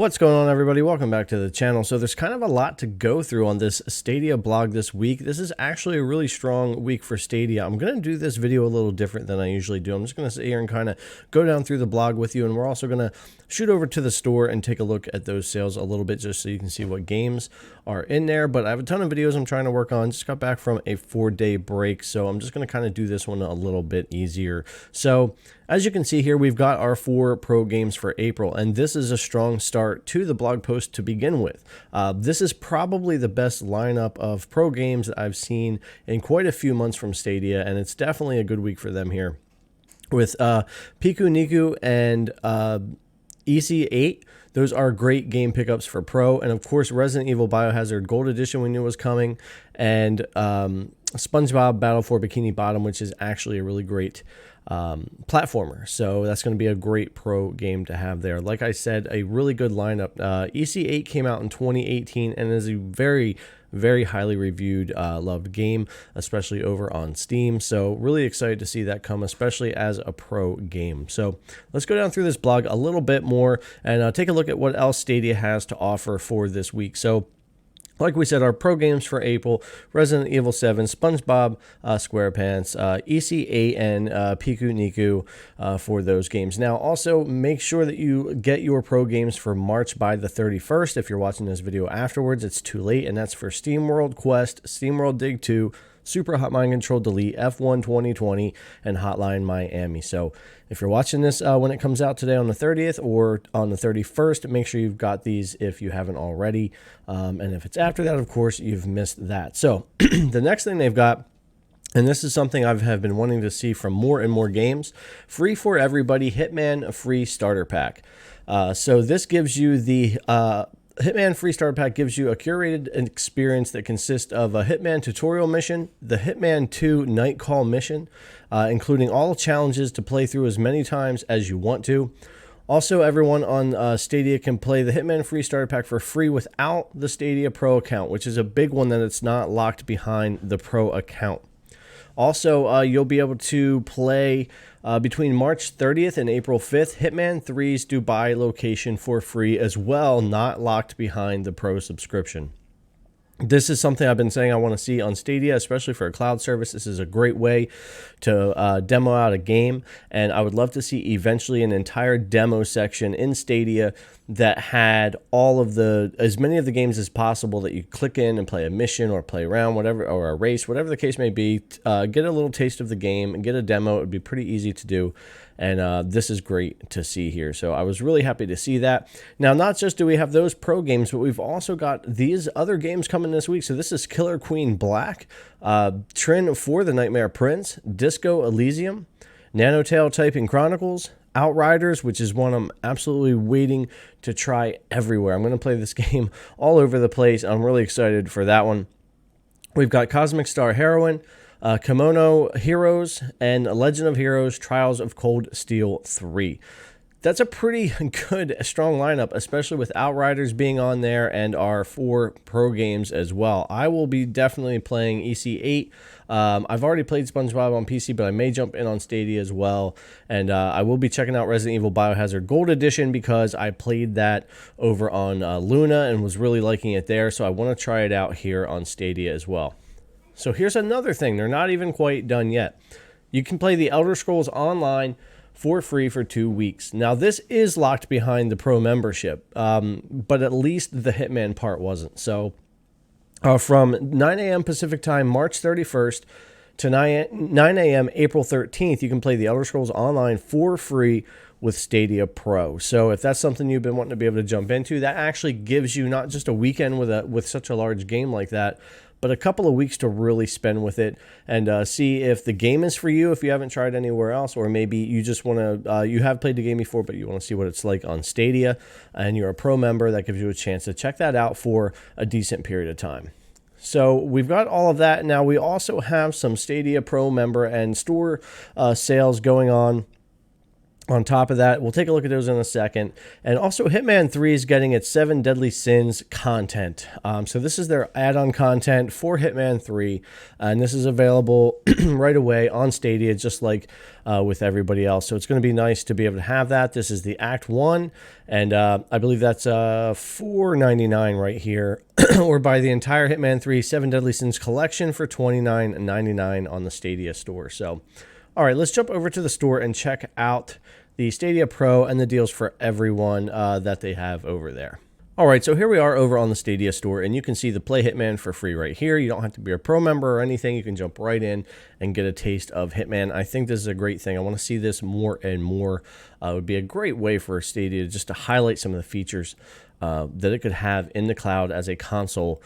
What's going on, everybody? Welcome back to the channel. So there's kind of a lot to go through on this Stadia blog this week. This is actually a really strong week for Stadia. I'm going to do this video a little different than I usually do. I'm just going to sit here and kind of go down through the blog with you, and we're also going to shoot over to the store and take a look at those sales a little bit just so you can see what games are in there. But I have a ton of videos I'm trying to work on. Just got back from a 4-day break, so I'm just going to kind of do this one a little bit easier. So as you can see here, we've got our 4 pro games for April, and this is a strong start to the blog post to begin with. This is probably the best lineup of pro games that I've seen in quite a few months from Stadia, and it's definitely a good week for them here. With Piku Niku and EC8, those are great game pickups for pro, and of course Resident Evil Biohazard Gold Edition we knew was coming, and SpongeBob Battle for Bikini Bottom, which is actually a really great platformer. So that's going to be a great pro game to have there. Like I said, a really good lineup. EC8 came out in 2018 and is a very highly reviewed, loved game, especially over on Steam. So really excited to see that come, especially as a pro game. So let's go down through this blog a little bit more and take a look at what else Stadia has to offer for this week. So like we said, our pro games for April: Resident Evil 7, SpongeBob SquarePants, EC8, and Piku Niku for those games. Now, also make sure that you get your pro games for March by the 31st. If you're watching this video afterwards, it's too late, and that's for SteamWorld Quest, SteamWorld Dig 2, Super Hot Mind Control Delete, F1 2020, and Hotline Miami. So if you're watching this when it comes out today on the 30th or on the 31st, make sure you've got these if you haven't already. And if it's after that, of course, you've missed that. So the next thing they've got, and this is something I have been wanting to see from more and more games, free for everybody, Hitman free starter pack. So this gives you the Hitman Free Starter Pack gives you a curated experience that consists of a Hitman tutorial mission, the Hitman 2 Night Call mission, including all challenges to play through as many times as you want to. Also, everyone on Stadia can play the Hitman Free Starter Pack for free without the Stadia Pro account, which is a big one that it's not locked behind the Pro account. Also, you'll be able to play between March 30th and April 5th, Hitman 3's Dubai location for free as well, not locked behind the Pro subscription. This is something I've been saying I want to see on Stadia, especially for a cloud service. This is a great way to demo out a game, and I would love to see eventually an entire demo section in Stadia that had as many of the games as possible that you click in and play a mission or play around, whatever, or a race, whatever the case may be. Get a little taste of the game and get a demo. It would be pretty easy to do. And this is great to see here. So I was really happy to see that. Now, not just do we have those pro games, but we've also got these other games coming this week. So this is Killer Queen Black, Trin for the Nightmare Prince, Disco Elysium, Nanotale Typing Chronicles, Outriders, which is one I'm absolutely waiting to try everywhere. I'm going to play this game all over the place. I'm really excited for that one. We've got Cosmic Star Heroine, Kimono Heroes, and Legend of Heroes Trials of Cold Steel 3. That's a pretty good, strong lineup, especially with Outriders being on there and our 4 pro games as well. I will be definitely playing EC8. I've already played SpongeBob on PC, but I may jump in on Stadia as well. And I will be checking out Resident Evil Biohazard Gold Edition because I played that over on Luna and was really liking it there. So I want to try it out here on Stadia as well. So here's another thing. They're not even quite done yet. You can play the Elder Scrolls Online for free for 2 weeks. Now, this is locked behind the Pro membership, but at least the Hitman part wasn't. So from 9 a.m. Pacific time, March 31st to 9 a.m. April 13th, you can play the Elder Scrolls Online for free with Stadia Pro. So if that's something you've been wanting to be able to jump into, that actually gives you not just a weekend with such a large game like that, but a couple of weeks to really spend with it and see if the game is for you if you haven't tried anywhere else, or maybe you just want to, you have played the game before, but you want to see what it's like on Stadia, and you're a pro member. That gives you a chance to check that out for a decent period of time. So we've got all of that. Now we also have some Stadia Pro member and store sales going on On top of that, we'll take a look at those in a second. And also, Hitman 3 is getting its 7 Deadly Sins content. So this is their add-on content for Hitman 3. And this is available right away on Stadia, just like with everybody else. So it's going to be nice to be able to have that. This is the Act 1. And I believe that's $4.99 right here. Or buy the entire Hitman 3 7 Deadly Sins collection for $29.99 on the Stadia store. So, all right, let's jump over to the store and check out the Stadia Pro and the deals for everyone that they have over there. All right, so here we are over on the Stadia store, and you can see the Play Hitman for free right here. You don't have to be a pro member or anything. You can jump right in and get a taste of Hitman. I think this is a great thing. I want to see this more and more. It would be a great way for Stadia just to highlight some of the features that it could have in the cloud as a console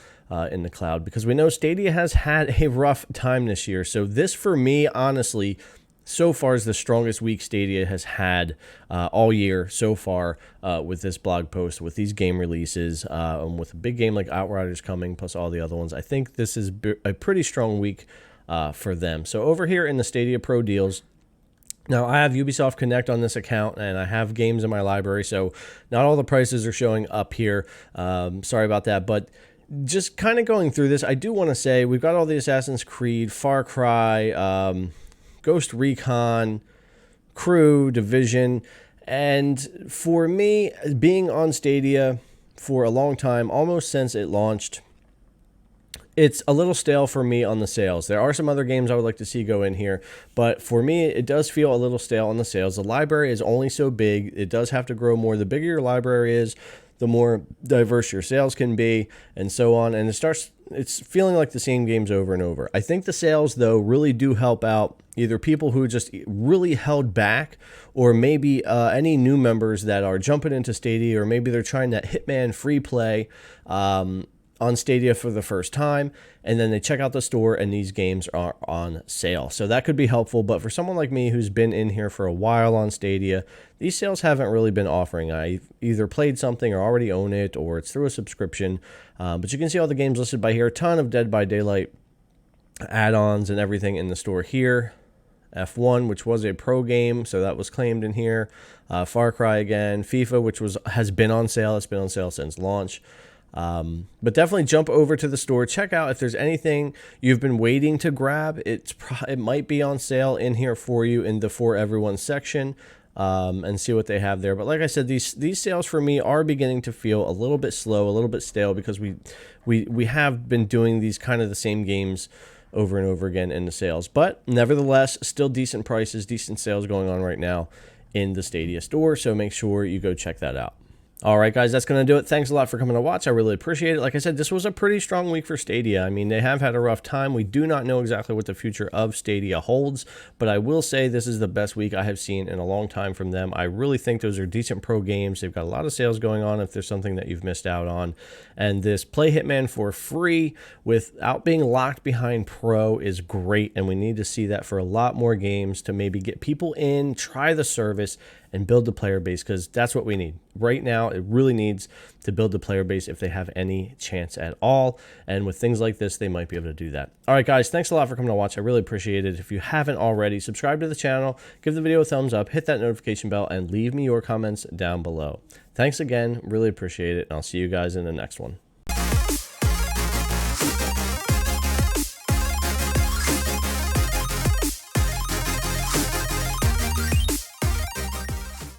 in the cloud, because we know Stadia has had a rough time this year. So this, for me, honestly, so far is the strongest week Stadia has had all year so far with this blog post, with these game releases, and with a big game like Outriders coming, plus all the other ones. I think this is a pretty strong week for them. So over here in the Stadia Pro deals, now, I have Ubisoft Connect on this account, and I have games in my library, so not all the prices are showing up here. Sorry about that, but just kind of going through this, I do want to say we've got all the Assassin's Creed, Far Cry, Ghost Recon, Crew, Division, and for me, being on Stadia for a long time, almost since it launched, it's a little stale for me on the sales. There are some other games I would like to see go in here, but for me, it does feel a little stale on the sales. The library is only so big. It does have to grow more. The bigger your library is, the more diverse your sales can be, and so on. And it's feeling like the same games over and over. I think the sales, though, really do help out either people who just really held back, or maybe any new members that are jumping into Stadia, or maybe they're trying that Hitman free play on Stadia for the first time, and then they check out the store and these games are on sale. So that could be helpful, but for someone like me who's been in here for a while on Stadia, these sales haven't really been offering. I either played something or already own it, or it's through a subscription. But you can see all the games listed by here. A ton of Dead by Daylight add-ons and everything in the store here. F1, which was a pro game, so that was claimed in here. Far Cry again. FIFA, which has been on sale. It's been on sale since launch. But definitely jump over to the store, check out if there's anything you've been waiting to grab. It might be on sale in here for you in the For Everyone section, and see what they have there. But like I said, these sales for me are beginning to feel a little bit slow, a little bit stale, because we have been doing these kind of the same games over and over again in the sales. But nevertheless, still decent prices, decent sales going on right now in the Stadia store, so make sure you go check that out. All right, guys, that's going to do it. Thanks a lot for coming to watch. I really appreciate it. Like I said, this was a pretty strong week for Stadia. I mean, they have had a rough time. We do not know exactly what the future of Stadia holds, but I will say this is the best week I have seen in a long time from them. I really think those are decent pro games. They've got a lot of sales going on if there's something that you've missed out on. And this Play Hitman for free without being locked behind pro is great, and we need to see that for a lot more games to maybe get people in, try the service, and build the player base, because that's what we need. Right now, it really needs to build the player base if they have any chance at all. And with things like this, they might be able to do that. All right, guys, thanks a lot for coming to watch. I really appreciate it. If you haven't already, subscribe to the channel, give the video a thumbs up, hit that notification bell, and leave me your comments down below. Thanks again. Really appreciate it. And I'll see you guys in the next one.